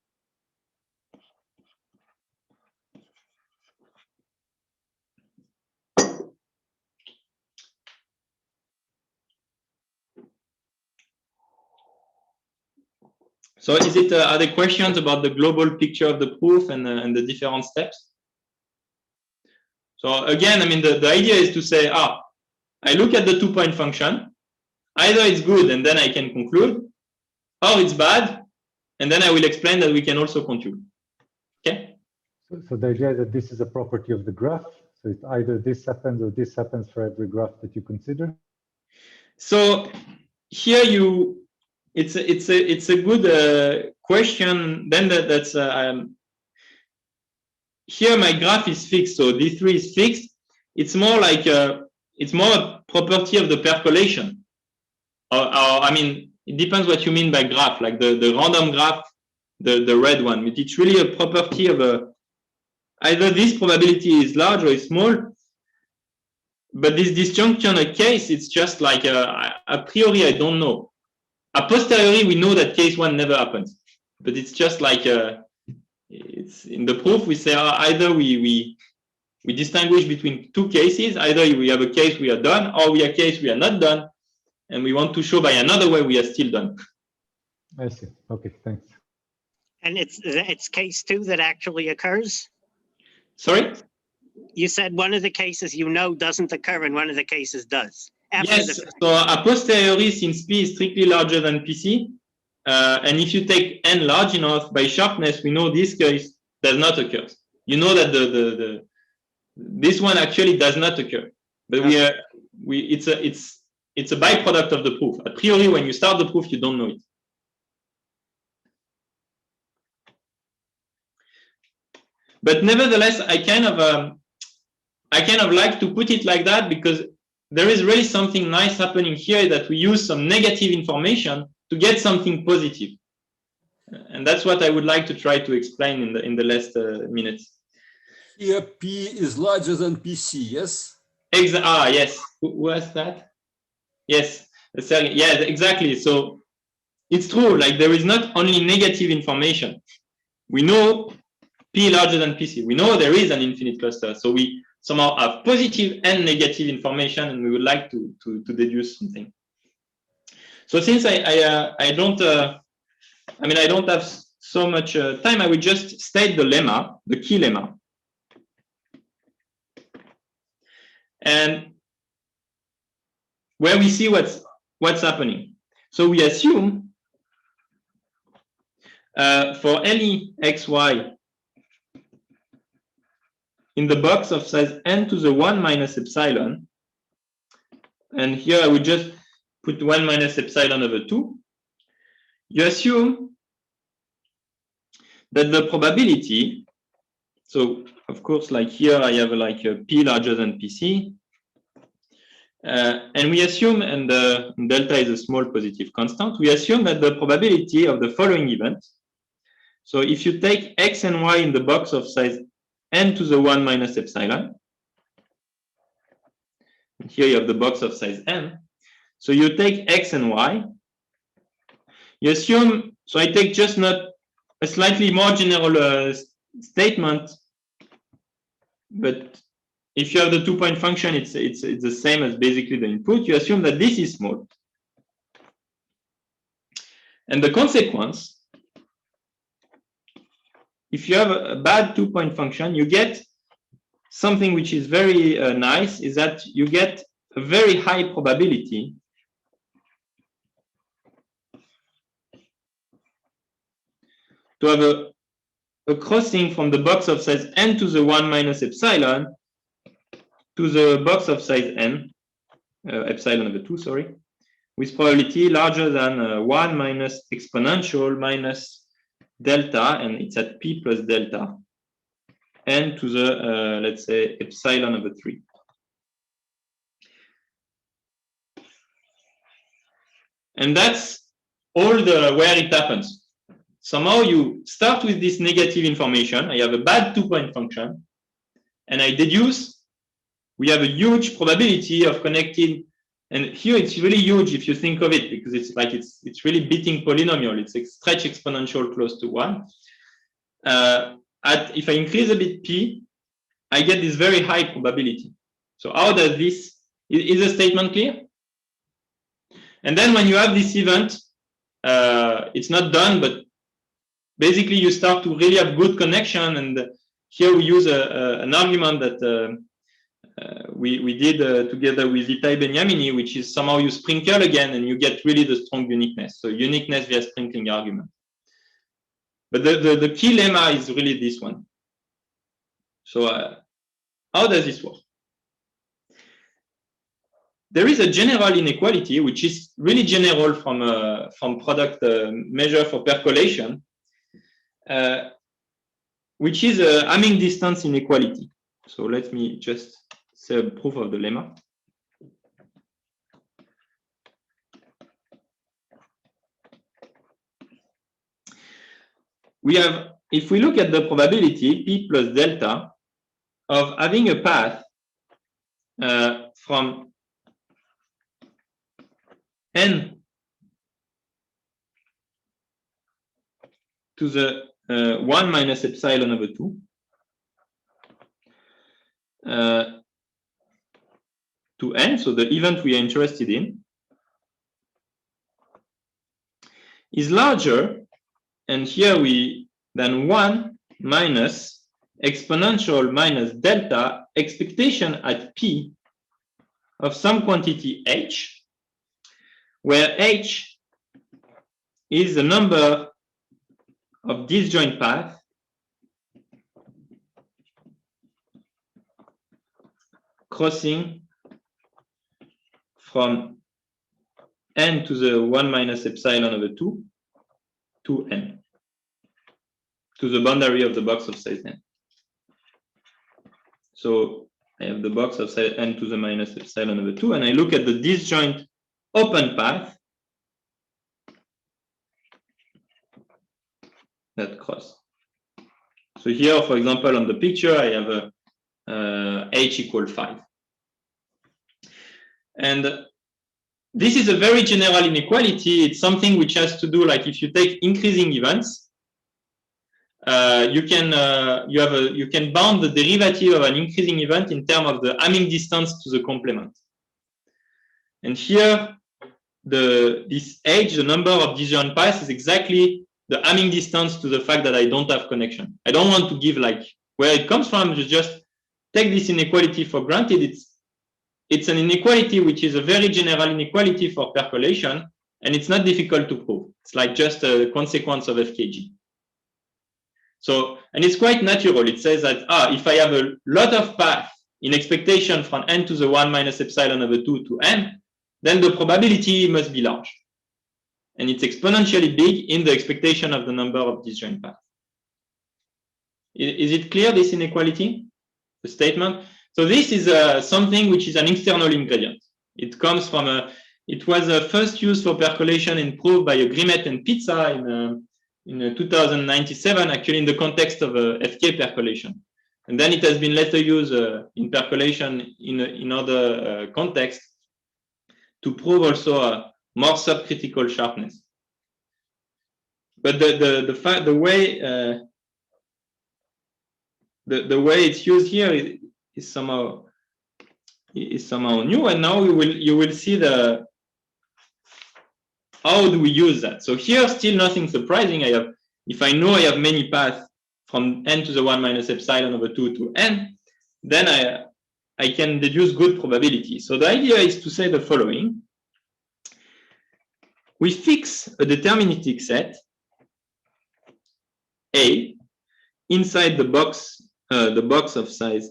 So are there questions about the global picture of the proof and the different steps? So again, I mean, the idea is to say, I look at the 2-point function, either it's good and then I can conclude, or it's bad, and then I will explain that we can also conclude. Okay? So the idea that this is a property of the graph. So it's either this happens or this happens for every graph that you consider. So here it's a good question. Then that's here my graph is fixed, so D3 is fixed. It's more like it's more a property of the percolation. Or I mean, it depends what you mean by graph, like the random graph, the red one. But it's really a property of either this probability is large or is small. But this disjunction case, it's just like a priori, I don't know. A posteriori, we know that case one never happens. But it's just like it's in the proof we say either we distinguish between two cases. Either we have a case we are done, or we have a case we are not done, and we want to show by another way we are still done. I see. Okay, thanks. And it's case 2 that actually occurs? Sorry? You said one of the cases doesn't occur and one of the cases does. Yes, so a posteriori, since P is strictly larger than PC, and if you take N large enough by sharpness, we know this case does not occur. You know that this one actually does not occur, but it's a byproduct of the proof. A priori, when you start the proof, you don't know it. But nevertheless, I kind of like to put it like that because there is really something nice happening here that we use some negative information to get something positive. And that's what I would like to try to explain in the last minutes. Here, P is larger than PC, yes? Yes. Who was that? Yes. Yeah, exactly. So it's true. Like there is not only negative information. We know P larger than PC. We know there is an infinite cluster. So we somehow have positive and negative information, and we would like to deduce something. So since I don't have so much time, I will just state the lemma, the key lemma. And where we see what's happening. So we assume for any xy in the box of size n to the 1 minus epsilon, and here I would just put 1 minus epsilon over 2, you assume that the probability, so of course, like here I have like a P larger than PC, and we assume, and delta is a small positive constant, we assume that the probability of the following event, so if you take x and y in the box of size n to the 1 minus epsilon, and here you have the box of size n, so you take x and y, you assume, so I take just not a slightly more general statement, but if you have the 2-point function, it's the same as basically the input. You assume that this is small. And the consequence, if you have a bad 2-point function, you get something which is very nice, is that you get a very high probability to have a crossing from the box of size n to the 1 minus epsilon to the box of size n, epsilon over 2, sorry, with probability larger than 1 minus exponential minus delta, and it's at p plus delta, n to the, let's say, epsilon over 3. And that's all where it happens. Somehow you start with this negative information. I have a bad 2-point function, and I deduce we have a huge probability of connecting. And here it's really huge if you think of it, because it's like it's really beating polynomial. It's a stretch exponential close to 1. If I increase a bit p, I get this very high probability. So how does this, is the statement clear? And then when you have this event, it's not done, but basically you start to really have good connection. And here we use an argument that we did together with Itai Benyamini, which is somehow you sprinkle again and you get really the strong uniqueness. So uniqueness via sprinkling argument. But the key lemma is really this one. So how does this work? There is a general inequality, which is really general from product measure for percolation, which is a Hamming distance inequality. So let me just say a proof of the lemma. We have, if we look at the probability P plus delta of having a path from n to the 1 minus epsilon over 2 to n, so the event we are interested in, is larger, and here we than 1 minus exponential minus delta expectation at P of some quantity h, where h is the number of disjoint paths crossing from n to the 1 minus epsilon over 2 to n, to the boundary of the box of size n. So I have the box of size n to the minus epsilon over 2, and I look at the disjoint open path that cross. So here, for example, on the picture, I have a h equal 5. And this is a very general inequality. It's something which has to do, like if you take increasing events, you can bound the derivative of an increasing event in terms of the Hamming distance to the complement. And here, this h, the number of disjoint paths, is exactly the Hamming distance to the fact that I don't have connection. I don't want to give like where it comes from. Just take this inequality for granted. It's an inequality which is a very general inequality for percolation, and it's not difficult to prove. It's like just a consequence of FKG. So, and it's quite natural. It says that if I have a lot of paths in expectation from n to the 1 minus epsilon over 2 to n, then the probability must be large. And it's exponentially big in the expectation of the number of disjoint paths. Is it clear, this inequality, the statement? So this is something which is an external ingredient. It comes from it was first used for percolation and proved by Grimet and Pizza in 2097, actually in the context of FK percolation. And then it has been later used in percolation in other contexts to prove also more subcritical sharpness. But the way it's used here is somehow new, and now you will see how do we use that. So here, still nothing surprising. If I know I have many paths from n to the 1 minus epsilon over 2 to n, then I can deduce good probability. So the idea is to say the following: we fix a deterministic set A inside the box of size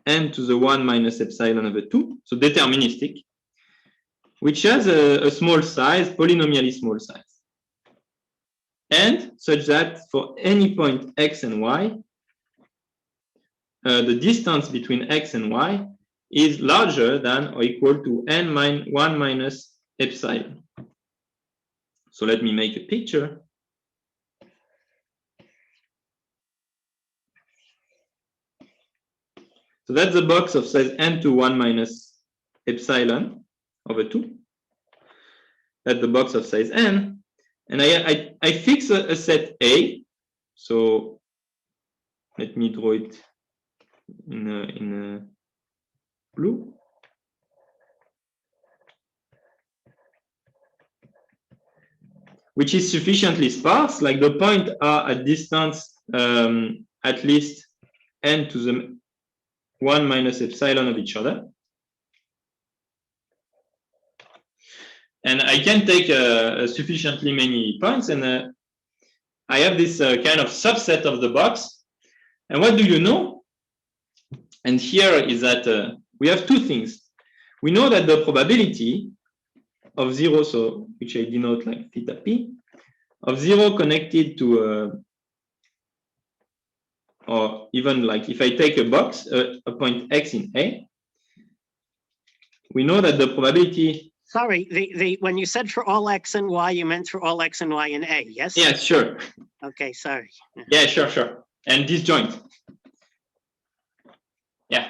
n to the 1 minus epsilon over 2, so deterministic, which has a small size, polynomially small size, and such that for any point x and y, the distance between x and y is larger than or equal to n-1 minus epsilon. So let me make a picture. So that's the box of size n to 1 minus epsilon over 2. That's the box of size n. And I fix a set A. So let me draw it in blue. Which is sufficiently sparse, like the points are at distance at least n to the 1 minus epsilon of each other. And I can take sufficiently many points, and I have this kind of subset of the box. And what do you know? And here is that we have two things. We know that the probability of 0, so which I denote like theta p, of 0 connected to or even like if I take a box, a point x in A, we know that the probability. Sorry, when you said for all x and y, you meant for all x and y in A, yes? Yes, sure. Okay, sorry. Yeah, sure. And disjoint. Yeah,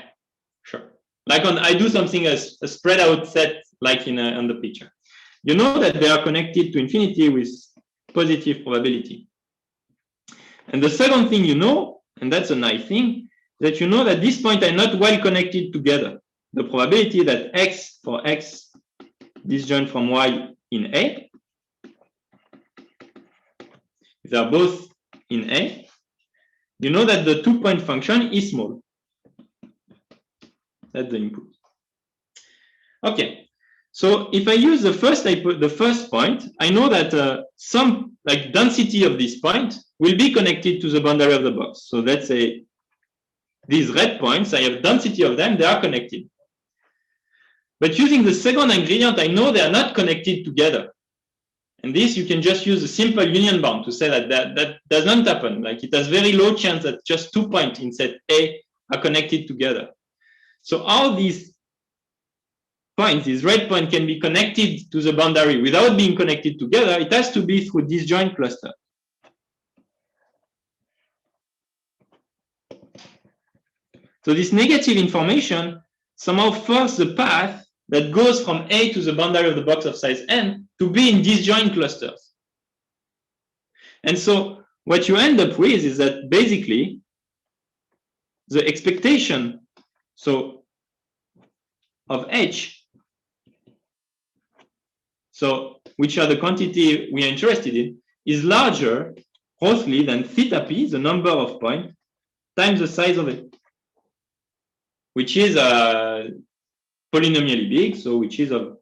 sure. Like I do something as a spread out set like on the picture. You know that they are connected to infinity with positive probability. And the second thing you know, and that's a nice thing, that you know that these points are not well connected together. The probability that x for x disjoint from y in A, if they are both in A, you know that the 2-point function is small. That's the input. Okay, so if I use the first point, I know that some like density of this point will be connected to the boundary of the box. So let's say these red points, I have density of them, they are connected. But using the second ingredient, I know they are not connected together. And this you can just use a simple union bound to say that that does not happen. Like it has very low chance that just 2 points in set A are connected together. So all these points, this red point can be connected to the boundary without being connected together. It has to be through disjoint cluster. So this negative information somehow forces the path that goes from A to the boundary of the box of size n to be in disjoint clusters. And so what you end up with is that basically the expectation of H, so which are the quantity we are interested in, is larger roughly than theta p, the number of points, times the size of it, which is polynomially big, so which is of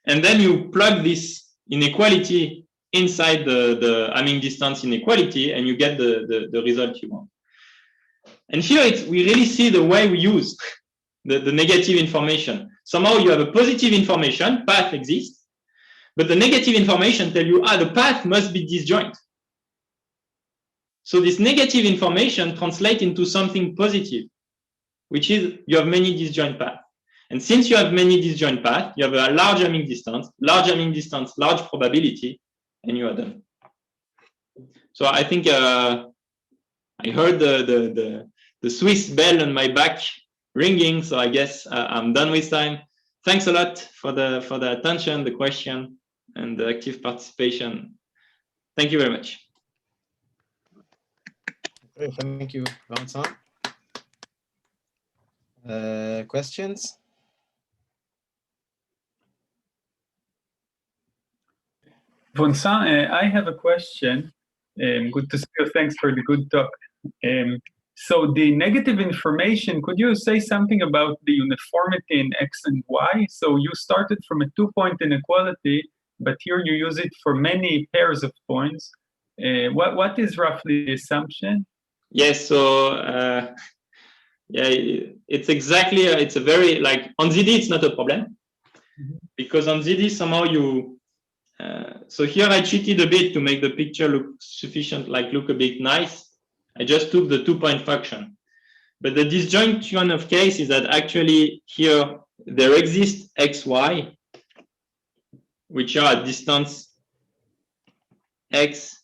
and then you plug this inequality inside the Hamming distance inequality, and you get the result you want. And here we really see the way we use the negative information. Somehow you have a positive information, path exists, but the negative information tell you, the path must be disjoint. So this negative information translates into something positive, which is you have many disjoint paths. And since you have many disjoint paths, you have a large Hamming distance, large probability, and you are done. So I think I heard the Swiss bell on my back ringing, so I guess I'm done with time. Thanks a lot for the attention, the question, and the active participation. Thank you very much. Okay, thank you, Vincent. Questions? Vincent, I have a question. Good to see you. Thanks for the good talk. So the negative information, could you say something about the uniformity in X and Y? So you started from a 2-point inequality, but here you use it for many pairs of points. What is roughly the assumption? Yes, so yeah, it's exactly, it's a very, like on ZD, it's not a problem. Because on ZD, somehow so here I cheated a bit to make the picture look sufficient, look a bit nice. I just took the 2-point function. But the disjunction of case is that actually here there exists xy, which are at distance x,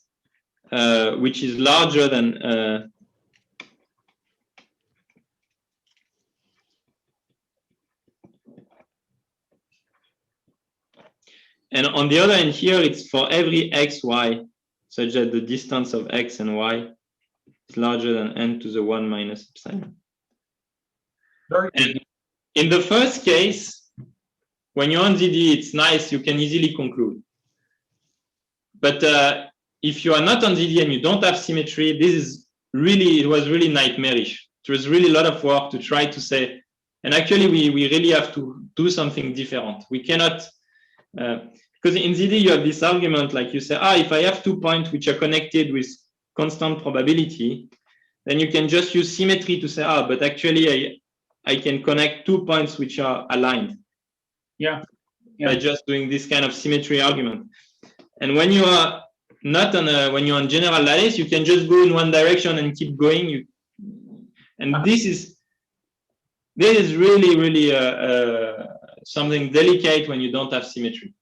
which is larger than and on the other hand here, it's for every xy, such that the distance of x and y is larger than n to the 1 minus epsilon. And in the first case, when you're on ZD, it's nice, you can easily conclude. But if you are not on ZD and you don't have symmetry, it was really nightmarish. It was really a lot of work to try to say, and actually we really have to do something different. We cannot, because in ZD you have this argument, like you say, if I have 2 points which are connected with constant probability, then you can just use symmetry to say, but actually I can connect 2 points which are aligned. Yeah. By just doing this kind of symmetry argument. And when you are not on when you're on general lattice, you can just go in one direction and keep going. This is really something delicate when you don't have symmetry.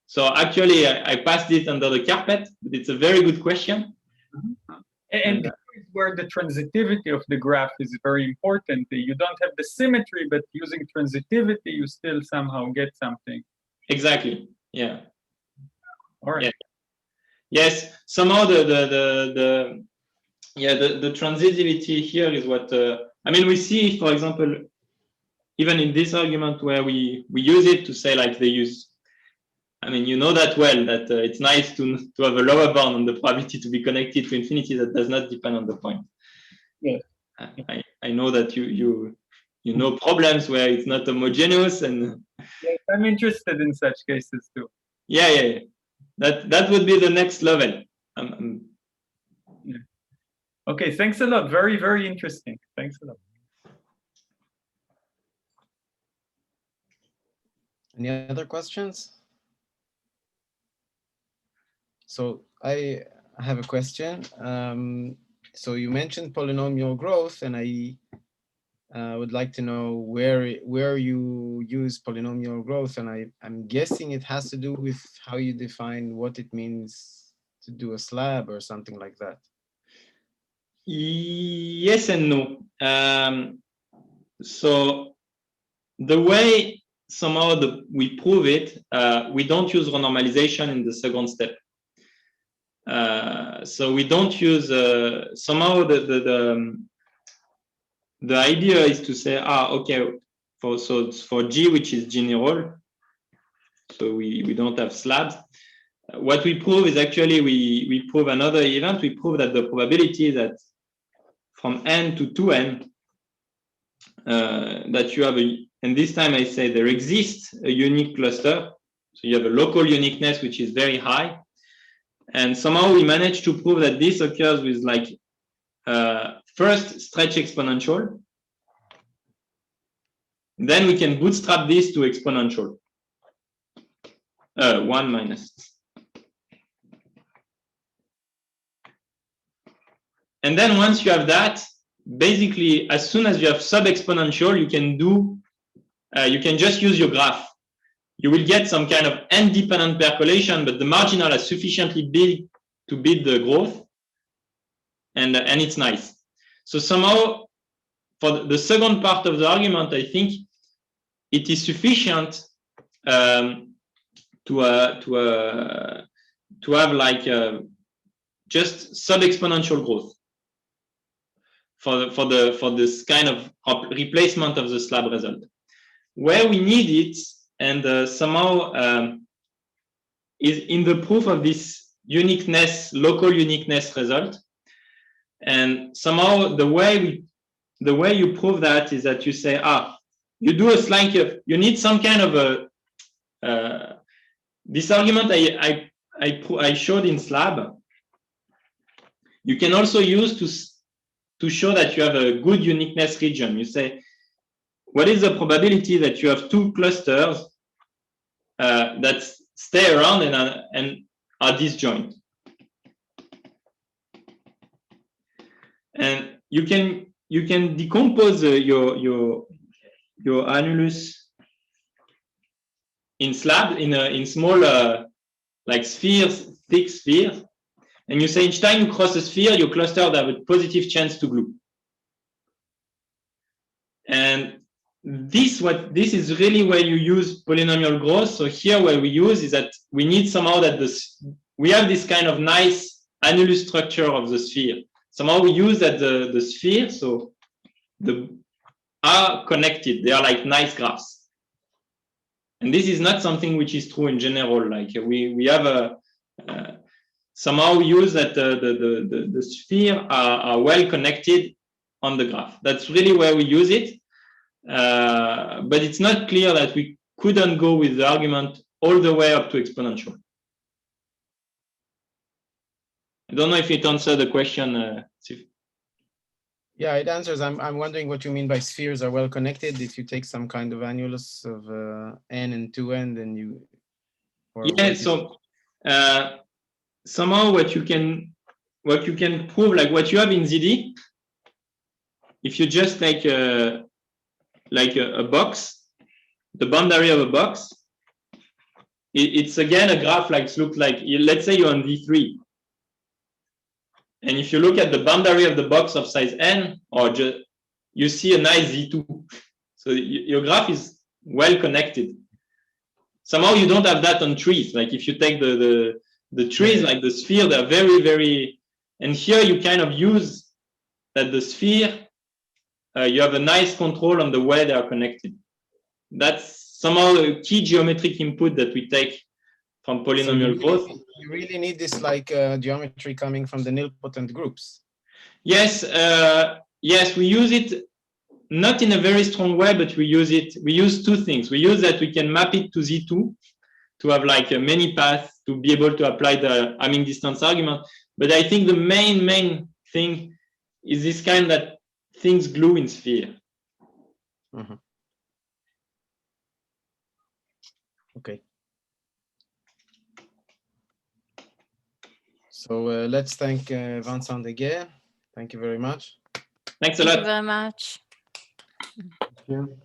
So actually, I passed it under the carpet, but it's a very good question. And here's where the transitivity of the graph is very important. You don't have the symmetry, but using transitivity, you still somehow get something. Exactly. Yeah. All right. Yeah. Yes. Somehow the transitivity here is what I mean. We see, for example, even in this argument where we use it to say like they use. I mean, you know that well, that it's nice to have a lower bound on the probability to be connected to infinity that does not depend on the point. Yeah. I know that you know problems where it's not homogeneous, and yes, I'm interested in such cases too. Yeah. That would be the next level. Yeah. Okay, thanks a lot. Very, very interesting. Thanks a lot. Any other questions? So I have a question. So you mentioned polynomial growth, and I would like to know where you use polynomial growth, and I'm guessing it has to do with how you define what it means to do a slab or something like that. Yes and no. So the way somehow we prove it, we don't use renormalization in the second step. So we don't use somehow the idea is to say, okay, for G, which is general, so we don't have slabs. What we prove is actually we prove another event. We prove that the probability that from n to 2n that you have and this time I say there exists a unique cluster. So you have a local uniqueness which is very high. And somehow we managed to prove that this occurs with like first stretch exponential. Then we can bootstrap this to exponential. 1 minus. And then once you have that, basically, as soon as you have sub-exponential, you can just use your graph. You will get some kind of n-dependent percolation, but the marginal is sufficiently big to beat the growth, and it's nice. So somehow, for the second part of the argument, I think it is sufficient to have like just sub-exponential growth for this kind of replacement of the slab result. Where we need it, and somehow is in the proof of this uniqueness, local uniqueness result. And somehow the way you prove that is that you say, you do a slank, you need some kind of a this argument I showed in slab. You can also use to show that you have a good uniqueness region. You say, what is the probability that you have two clusters that stay around and are disjoint? And you can decompose your annulus in slab in small like spheres, thick spheres, and you say each time you cross a sphere, your cluster have a positive chance to glue. And this is really where you use polynomial growth. So here what we use is that we need somehow that we have this kind of nice annulus structure of the sphere. Somehow we use that the sphere, so are connected. They are like nice graphs. And this is not something which is true in general. Like we have somehow we use that the sphere are well connected on the graph. That's really where we use it. But it's not clear that we couldn't go with the argument all the way up to exponential. I don't know if it answered the question. Yeah, it answers. I'm wondering what you mean by spheres are well connected. If you take some kind of annulus of n and 2n, then you. Yeah. So somehow what you can prove, like what you have in ZD, if you just like a box, the boundary of a box, it's again a graph like looks like, let's say you're on V3. And if you look at the boundary of the box of size n, or just you see a nice Z2. So your graph is well connected. Somehow you don't have that on trees. Like if you take the trees, like the sphere, they're very, very, and here you kind of use that the sphere, you have a nice control on the way they are connected. That's somehow a key geometric input that we take from polynomial growth. You really need this like geometry coming from the nilpotent groups. Yes, yes, we use it not in a very strong way, but we use two things. We use that we can map it to Z2 to have like a many paths to be able to apply the Hamming distance argument. But I think the main thing is this kind that things glue in sphere. Mm-hmm. Okay. So let's thank Vincent Deguerre. Thank you very much. Thanks a Thank lot. you very much. Thank you.